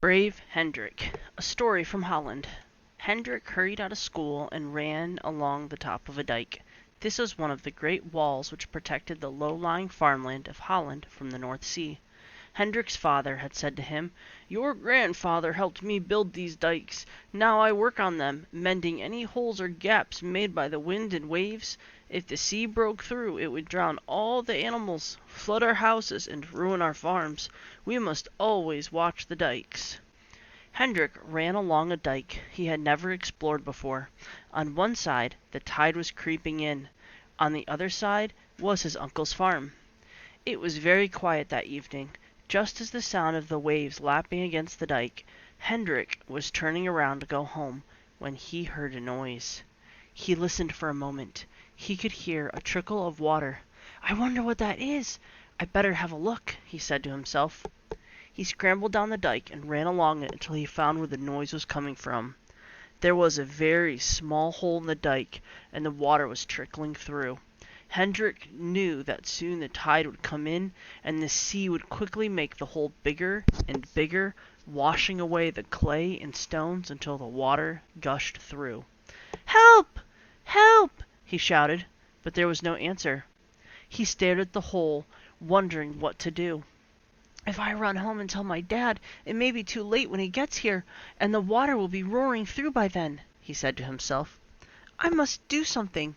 Brave Hendrick. A story from Holland. Hendrick hurried out of school and ran along the top of a dike. This was one of the great walls which protected the low-lying farmland of Holland from the North Sea. Hendrick's father had said to him, "Your grandfather helped me build these dikes. Now I work on them, mending any holes or gaps made by the wind and waves. If the sea broke through, it would drown all the animals, flood our houses, and ruin our farms. We must always watch the dikes." Hendrick ran along a dike he had never explored before. On one side the tide was creeping in. On the other side was his uncle's farm. It was very quiet that evening. Just as the sound of the waves lapping against the dike, Hendrick was turning around to go home when he heard a noise. He listened for a moment. He could hear a trickle of water. "I wonder what that is. I'd better have a look," he said to himself. He scrambled down the dike and ran along it until he found where the noise was coming from. There was a very small hole in the dike, and the water was trickling through. Hendrick knew that soon the tide would come in, and the sea would quickly make the hole bigger and bigger, washing away the clay and stones until the water gushed through. "Help! Help!" he shouted, but there was no answer. He stared at the hole, wondering what to do. "If I run home and tell my dad, it may be too late when he gets here, and the water will be roaring through by then," he said to himself. "I must do something."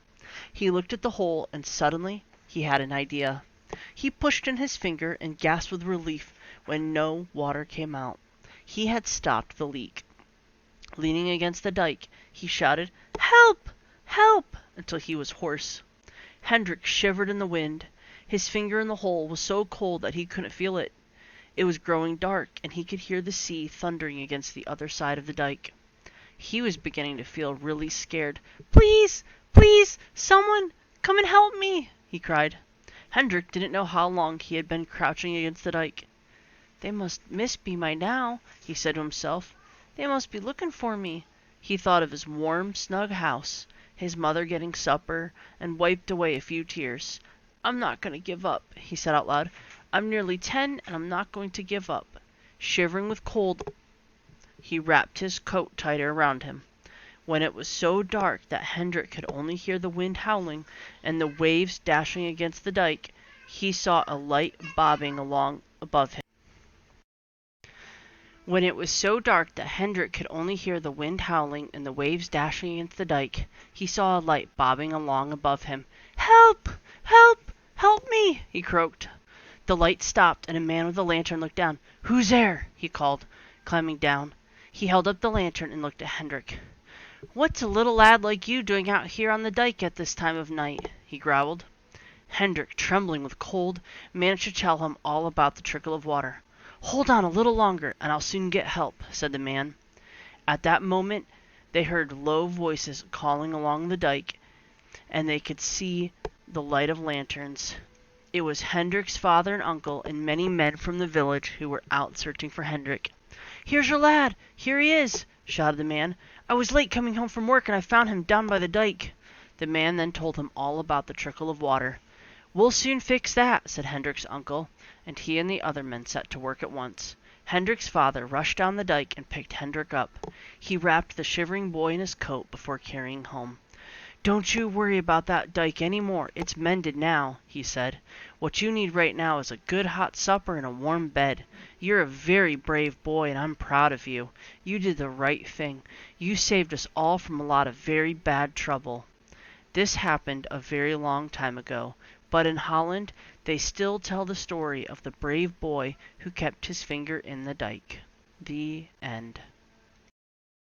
He looked at the hole, and suddenly he had an idea. He pushed in his finger and gasped with relief when no water came out. He had stopped the leak. Leaning against the dike, he shouted, "Help! Help!" until he was hoarse. Hendrick shivered in the wind. His finger in the hole was so cold that he couldn't feel it. It was growing dark, and he could hear the sea thundering against the other side of the dike. He was beginning to feel really scared. "Please! Please! Someone! Come and help me!" he cried. Hendrick didn't know how long he had been crouching against the dike. "They must miss me by now," he said to himself. "They must be looking for me." He thought of his warm, snug house, his mother getting supper, and wiped away a few tears. "I'm not going to give up," he said out loud. "I'm nearly 10, and I'm not going to give up." Shivering with cold, he wrapped his coat tighter around him. When it was so dark that Hendrick could only hear the wind howling and the waves dashing against the dike, he saw a light bobbing along above him. When it was so dark that Hendrick could only hear the wind howling and the waves dashing against the dike, he saw a light bobbing along above him. "Help! Help! Help me!" he croaked. The light stopped, and a man with a lantern looked down. "Who's there?" he called, climbing down. He held up the lantern and looked at Hendrick. "What's a little lad like you doing out here on the dike at this time of night?" he growled. Hendrick, trembling with cold, managed to tell him all about the trickle of water. "Hold on a little longer, and I'll soon get help," said the man. At that moment they heard low voices calling along the dike, and they could see the light of lanterns. It was Hendrick's father and uncle and many men from the village who were out searching for Hendrick. "Here's your lad! Here he is!" shouted the man. "I was late coming home from work, and I found him down by the dike." The man then told him all about the trickle of water. "We'll soon fix that," said Hendrick's uncle, and he and the other men set to work at once. Hendrick's father rushed down the dike and picked Hendrick up. He wrapped the shivering boy in his coat before carrying home. "Don't you worry about that dike any more. It's mended now," he said. "What you need right now is a good hot supper and a warm bed. You're a very brave boy, and I'm proud of you. You did the right thing. You saved us all from a lot of very bad trouble." This happened a very long time ago, but in Holland they still tell the story of the brave boy who kept his finger in the dike. The end.